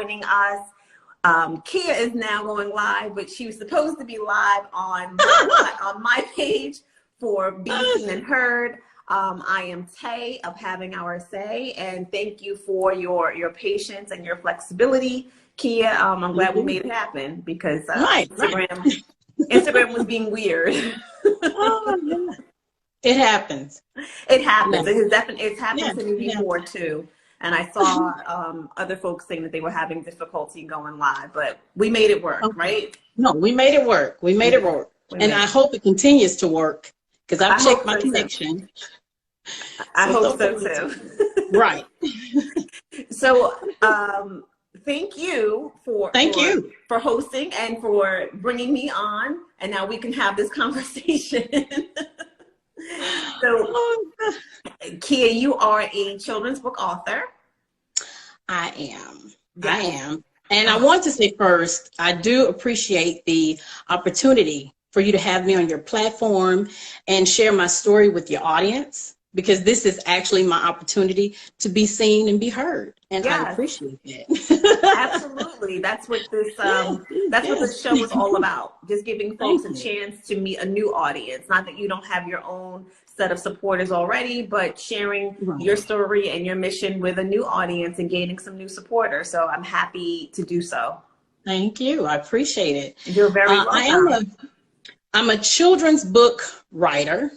joining us. Kia is now going live, but she was supposed to be live on my page for being seen and heard. I am Taye of Having Our Say, and thank you for your patience and your flexibility, Kia. I'm glad we made it happen because Instagram was being weird. It happens. It happens. It's happened to me before too. And I saw other folks saying that they were having difficulty going live, but we made it work, right? No, we made it work. We made it work. And I hope it continues to work because I've checked my connection. I hope so too. Right. So thank you for hosting and for bringing me on. And now we can have this conversation. So, Kia, you are a children's book author. I am. Yeah. I am. And I want to say first, I do appreciate the opportunity for you to have me on your platform and share my story with your audience, because this is actually my opportunity to be seen and be heard. And I appreciate it. Absolutely. That's what this this show is all about. Just giving folks a chance to meet a new audience. Not that you don't have your own set of supporters already, but sharing your story and your mission with a new audience and gaining some new supporters. So I'm happy to do so. Thank you. I appreciate it. You're very welcome. I'm a children's book writer.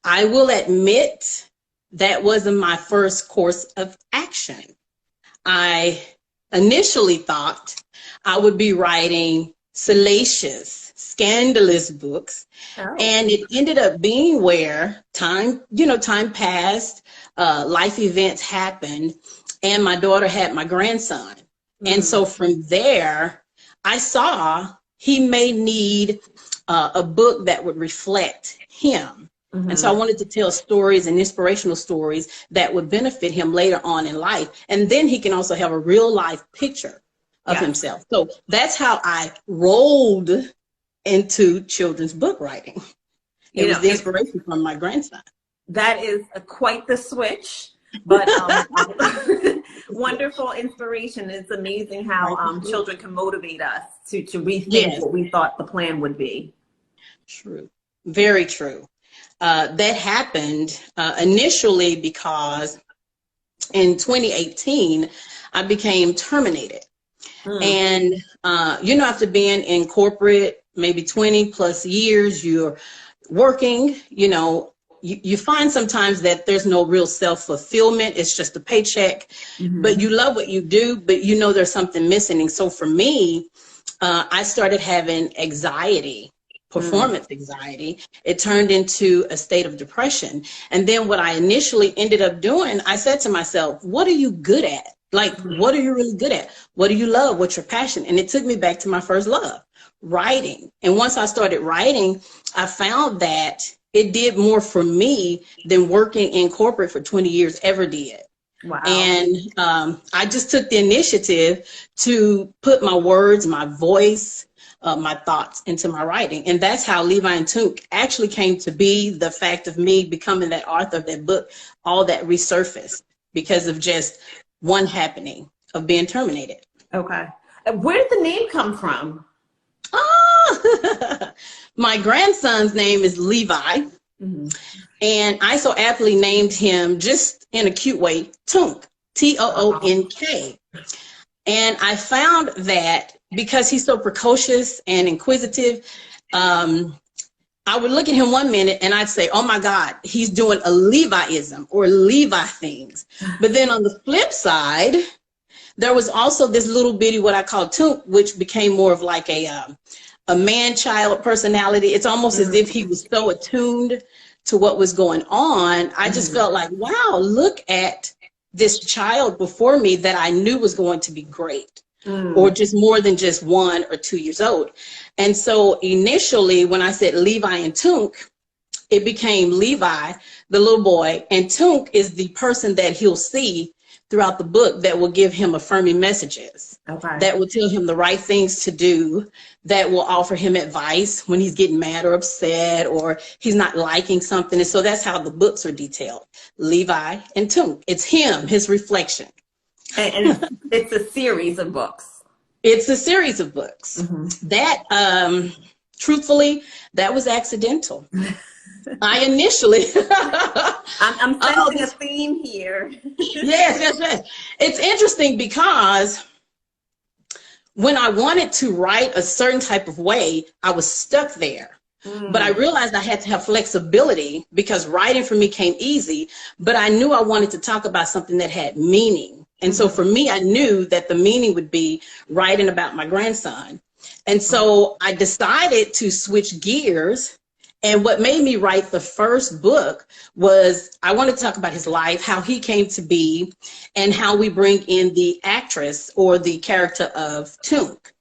I will admit that wasn't my first course of action. I initially thought I would be writing salacious, scandalous books. And it ended up being where time passed, life events happened, and my daughter had my grandson. And so from there, I saw he may need a book that would reflect him. And so I wanted to tell stories and inspirational stories that would benefit him later on in life. And then he can also have a real life picture of himself. So that's how I rolled into children's book writing. It was the inspiration from my grandson. That is quite the switch, but wonderful inspiration. It's amazing how children can motivate us to rethink what we thought the plan would be. True. Very true. That happened initially because in 2018, I became terminated. And, after being in corporate, maybe 20 plus years, you're working, you find sometimes that there's no real self-fulfillment. It's just a paycheck, but you love what you do, but there's something missing. And so for me, I started having anxiety. Performance anxiety. It turned into a state of depression. And then what I initially ended up doing, I said to myself, what are you good at? Like, what are you really good at? What do you love? What's your passion? And it took me back to my first love, writing. And once I started writing, I found that it did more for me than working in corporate for 20 years ever did. Wow. And I just took the initiative to put my words, my voice, my thoughts into my writing. And that's how Levi&Toonk actually came to be. The fact of me becoming that author of that book, all that resurfaced because of just one happening of being terminated. Okay. Where did the name come from? Oh, my grandson's name is Levi. And I so aptly named him, just in a cute way, Toonk, Toonk. And I found that because he's so precocious and inquisitive, I would look at him one minute and I'd say, oh my God, he's doing a Leviism or Levi things. But then on the flip side, there was also this little bitty, what I call Toonk, which became more of like a man-child personality. It's almost as if he was so attuned to what was going on. I just felt like, wow, look at this child before me that I knew was going to be great. Or just more than just 1 or 2 years old. And so initially when I said Levi&Toonk, it became Levi, the little boy, and Toonk is the person that he'll see throughout the book that will give him affirming messages, that will tell him the right things to do, that will offer him advice when he's getting mad or upset or he's not liking something. And so that's how the books are detailed. Levi&Toonk. It's him, his reflection. It's a series of books. It's a series of books. That, truthfully, that was accidental. I initially, I'm sensing a theme here. yes. It's interesting because when I wanted to write a certain type of way, I was stuck there. But I realized I had to have flexibility because writing for me came easy, but I knew I wanted to talk about something that had meaning. And so for me, I knew that the meaning would be writing about my grandson. And so I decided to switch gears. And what made me write the first book was I wanted to talk about his life, how he came to be, and how we bring in the actress or the character of Toonk.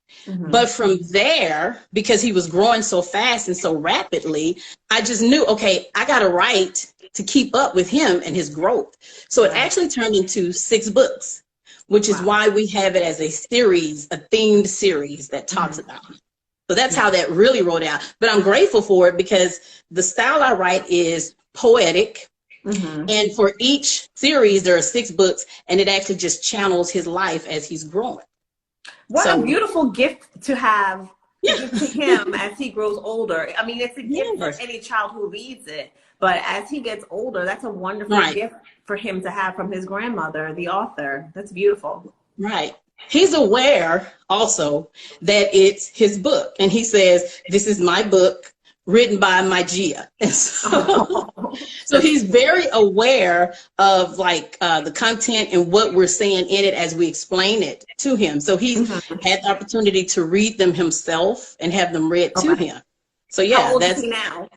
But from there, because he was growing so fast and so rapidly, I just knew, okay, I got to write to keep up with him and his growth. So it actually turned into 6 books, which is why we have it as a series, a themed series that talks about him. So that's how that really rolled out. But I'm grateful for it because the style I write is poetic. And for each series, there are 6 books, and it actually just channels his life as he's growing. What a beautiful gift to have to give to him as he grows older. I mean, it's a gift for any child who reads it. But as he gets older, that's a wonderful gift for him to have from his grandmother, the author. That's beautiful. Right. He's aware also that it's his book. And he says, this is my book written by my Gia. And so he's very aware of the content and what we're saying in it as we explain it to him. So he's had the opportunity to read them himself and have them read to him. So yeah, how old is he now?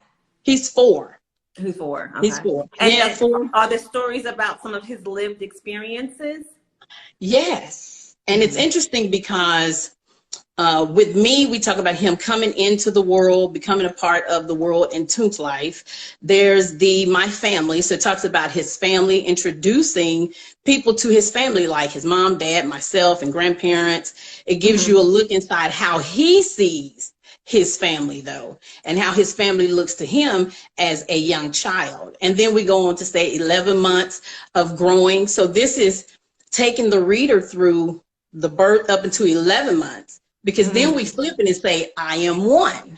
He's 4. He's 4. Okay. He's 4. And 4. Are there stories about some of his lived experiences? Yes. And it's interesting because with me, we talk about him coming into the world, becoming a part of the world in Toonk's life. There's my family. So it talks about his family, introducing people to his family, like his mom, dad, myself, and grandparents. It gives you a look inside how he sees his family, though, and how his family looks to him as a young child. And then we go on to say 11 months of growing. So this is taking the reader through the birth up into 11 months. Because then we flip it and say, I am 1.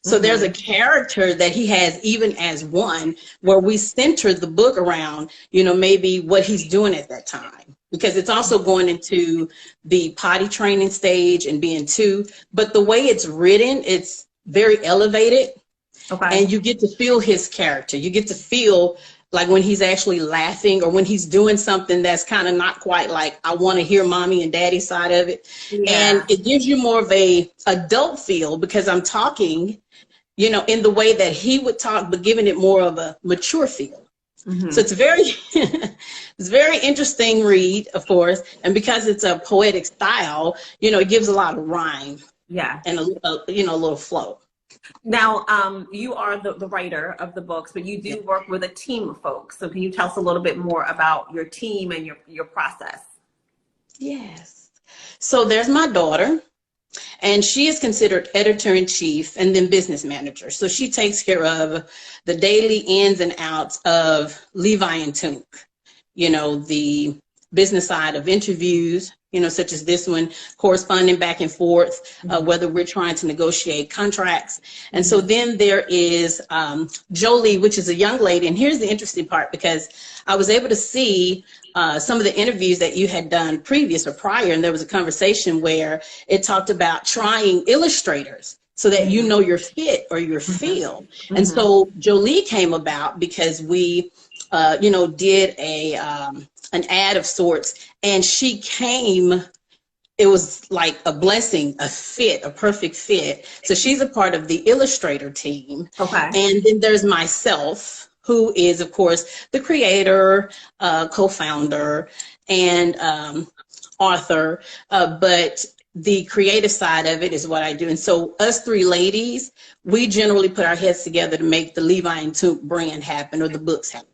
So there's a character that he has even as 1, where we center the book around, maybe what he's doing at that time. Because it's also going into the potty training stage and being 2. But the way it's written, it's very elevated. And you get to feel his character. You get to feel like when he's actually laughing or when he's doing something that's kind of not quite like, I want to hear mommy and daddy's side of it. And it gives you more of a adult feel because I'm talking, in the way that he would talk, but giving it more of a mature feel. So it's it's very interesting read, of course. And because it's a poetic style, it gives a lot of rhyme. And a little flow. Now, you are the writer of the books, but you do work with a team of folks. So can you tell us a little bit more about your team and your process? Yes. So there's my daughter, and she is considered editor-in-chief and then business manager. So she takes care of the daily ins and outs of Levi&Toonk, the business side of interviews, such as this one, corresponding back and forth, whether we're trying to negotiate contracts. And so then there is Jolie, which is a young lady. And here's the interesting part, because I was able to see some of the interviews that you had done previous or prior, and there was a conversation where it talked about trying illustrators so that your fit or your feel. And so Jolie came about because we, did an ad of sorts, and she came, it was like a blessing, a perfect fit. So she's a part of the illustrator team. And then there's myself, who is, of course, the creator, co-founder, and author, but the creative side of it is what I do. And so us 3 ladies, we generally put our heads together to make the Levi&Toonk brand happen, or the books happen.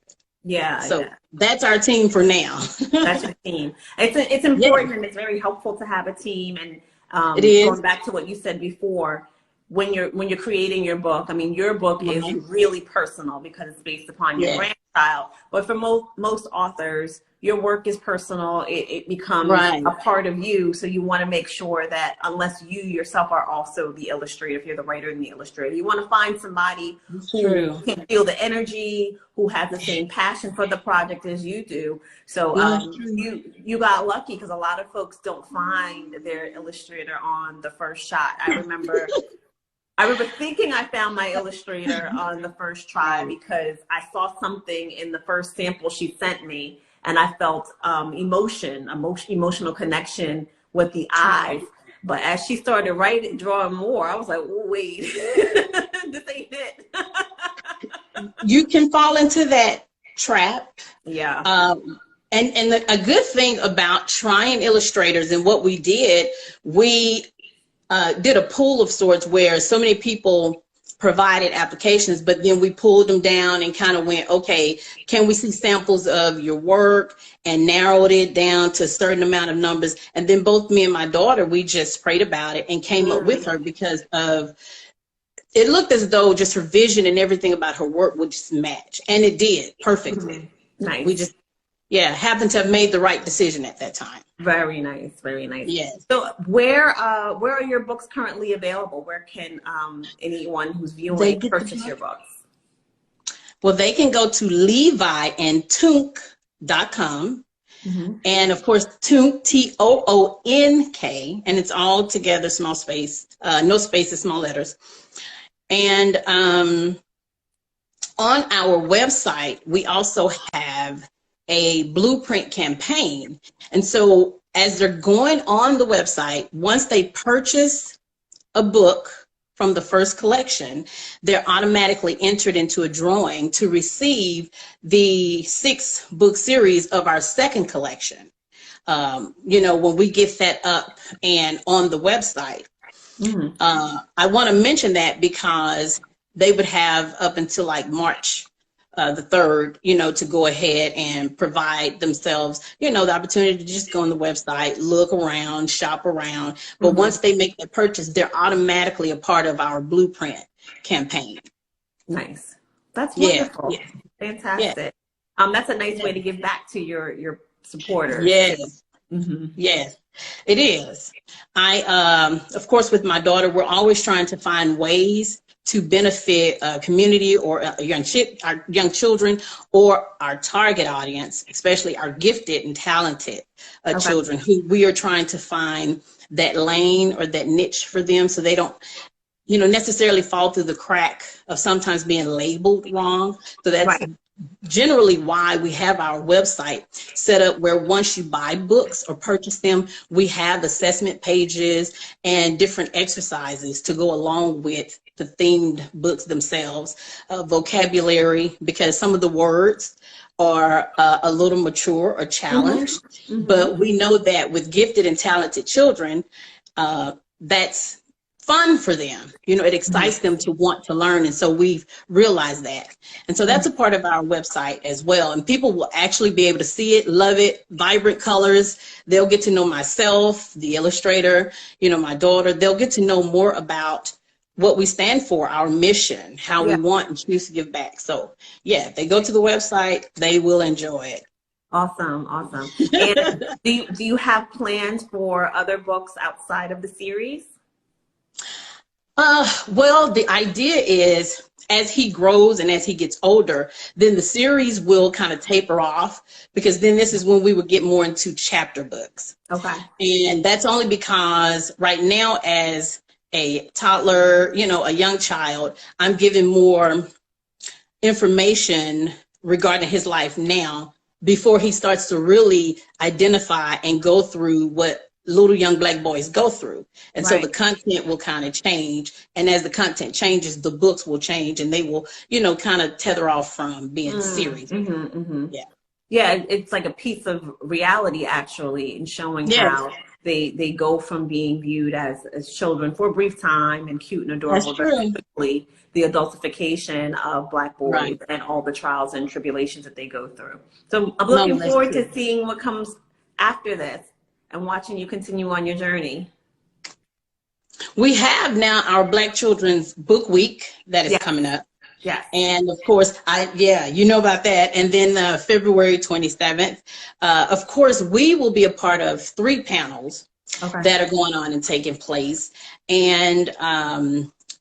So that's our team for now. That's your team. It's important and it's very helpful to have a team. And going back to what you said before, when you're creating your book, I mean, your book is really personal because it's based upon your grandson. child. But for most authors, your work is personal. It becomes Right. a part of you. So you want to make sure that unless you yourself are also the illustrator, if you're the writer and the illustrator, you want to find somebody who True. can feel the energy, who has the same passion for the project as you do. So No, it's true. you got lucky, because a lot of folks don't find their illustrator on the first shot. I remember thinking I found my illustrator on the first try because I saw something in the first sample she sent me, and I felt emotional connection with the eyes. But as she started drawing more, I was like, oh, wait, this ain't it. You can fall into that trap. Yeah. And a good thing about trying illustrators, and what we did a pool of sorts where so many people provided applications, but then we pulled them down and kind of went, okay, can we see samples of your work, and narrowed it down to a certain amount of numbers. And then both me and my daughter, we just prayed about it and came up with her, because of it looked as though just her vision and everything about her work would just match. And it did perfectly. Nice. We just, happened to have made the right decision at that time. Very nice. Very nice. Yes. So where are your books currently available? Where can anyone who's viewing purchase your books? Well, they can go to Levi&Toonk.com. And of course, Toonk, Toonk, and it's all together, small space, no spaces, small letters. And on our website, we also have a blueprint campaign. And so as they're going on the website, once they purchase a book from the first collection, they're automatically entered into a drawing to receive the 6-book series of our second collection. When we get that up and on the website. I want to mention that because they would have up until like March the 3rd, to go ahead and provide themselves, the opportunity to just go on the website, look around, shop around. But once they make the purchase, they're automatically a part of our blueprint campaign. Nice. That's wonderful. Yeah. Fantastic. That's a nice way to give back to your supporters. Yes. Yes, it is. Of course, with my daughter, we're always trying to find ways to benefit a community or our young children, or our target audience, especially our gifted and talented children, who we are trying to find that lane or that niche for them, so they don't necessarily fall through the crack of sometimes being labeled wrong. So that's generally why we have our website set up, where once you buy books or purchase them, we have assessment pages and different exercises to go along with the themed books themselves, vocabulary, because some of the words are a little mature or challenged, but we know that with gifted and talented children, that's fun for them. It excites them to want to learn. And so we've realized that. And so that's a part of our website as well. And people will actually be able to see it, love it, vibrant colors. They'll get to know myself, the illustrator, my daughter. They'll get to know more about what we stand for, our mission, how we want and choose to give back. So if they go to the website, they will enjoy it. Awesome. And do you have plans for other books outside of the series? Well, the idea is, as he grows and as he gets older, then the series will kind of taper off, because then this is when we would get more into chapter books. Okay. And that's only because right now, as a toddler, a young child, I'm giving more information regarding his life now, before he starts to really identify and go through what little young Black boys go through. And so the content will kind of change. And as the content changes, the books will change, and they will, kind of tether off from being series. Yeah, it's like a piece of reality, actually, in showing how they go from being viewed as children for a brief time and cute and adorable, but typically the adultification of Black boys and all the trials and tribulations that they go through. So I'm looking forward to seeing what comes after this and watching you continue on your journey. We have now our Black Children's Book Week that is coming up. Yes. And of course, you know about that. And then February 27th, of course, we will be a part of 3 panels that are going on and taking place. And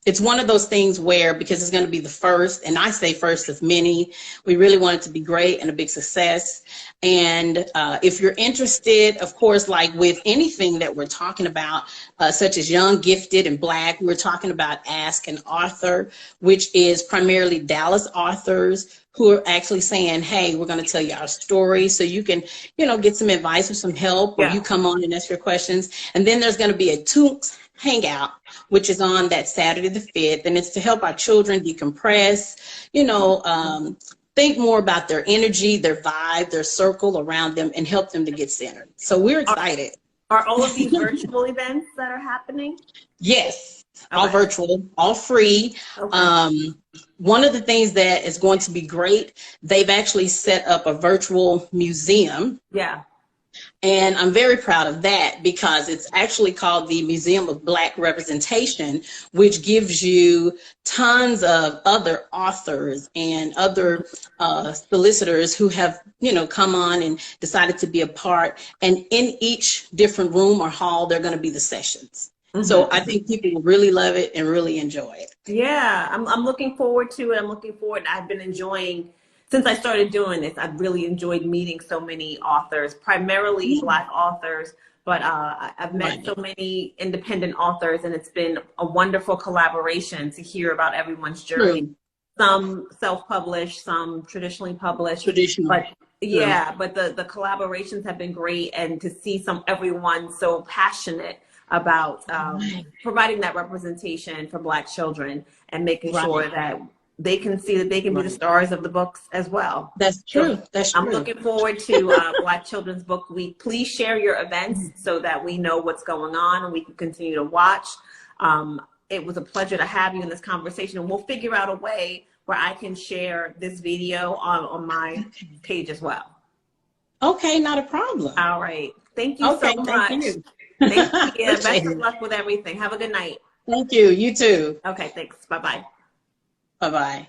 it's one of those things where, because it's going to be the first, and I say first of many, we really want it to be great and a big success. And if you're interested, of course, like with anything that we're talking about, such as Young, Gifted, and Black, we're talking about Ask an Author, which is primarily Dallas authors who are actually saying, hey, we're going to tell you our story so you can, get some advice or some help, or you come on and ask your questions. And then there's going to be a Toonks Hangout, which is on that Saturday the 5th, and it's to help our children decompress, think more about their energy, their vibe, their circle around them, and help them to get centered. So we're excited. Are all of these virtual events that are happening? Yes, all virtual, all free. One of the things that is going to be great, they've actually set up a virtual museum. Yeah. And I'm very proud of that, because it's actually called the Museum of Black Representation, which gives you tons of other authors and other solicitors who have, come on and decided to be a part. And in each different room or hall, they're going to be the sessions. So I think people will really love it and really enjoy it. Yeah, I'm looking forward to it. I've been enjoying, since I started doing this, I've really enjoyed meeting so many authors, primarily Black authors, but I've met so many independent authors, and it's been a wonderful collaboration to hear about everyone's journey. Some self-published, some traditionally published. But the collaborations have been great, and to see everyone so passionate about providing that representation for Black children and making sure that they can see that they can be the stars of the books as well. That's true. So I'm looking forward to Black Children's Book Week. Please share your events so that we know what's going on and we can continue to watch. It was a pleasure to have you in this conversation, and we'll figure out a way where I can share this video on my page as well. Okay, not a problem. All right. Thank you so much. Thank you. Thank you. Best of luck with everything. Have a good night. Thank you. You too. Okay, thanks. Bye-bye. Bye-bye.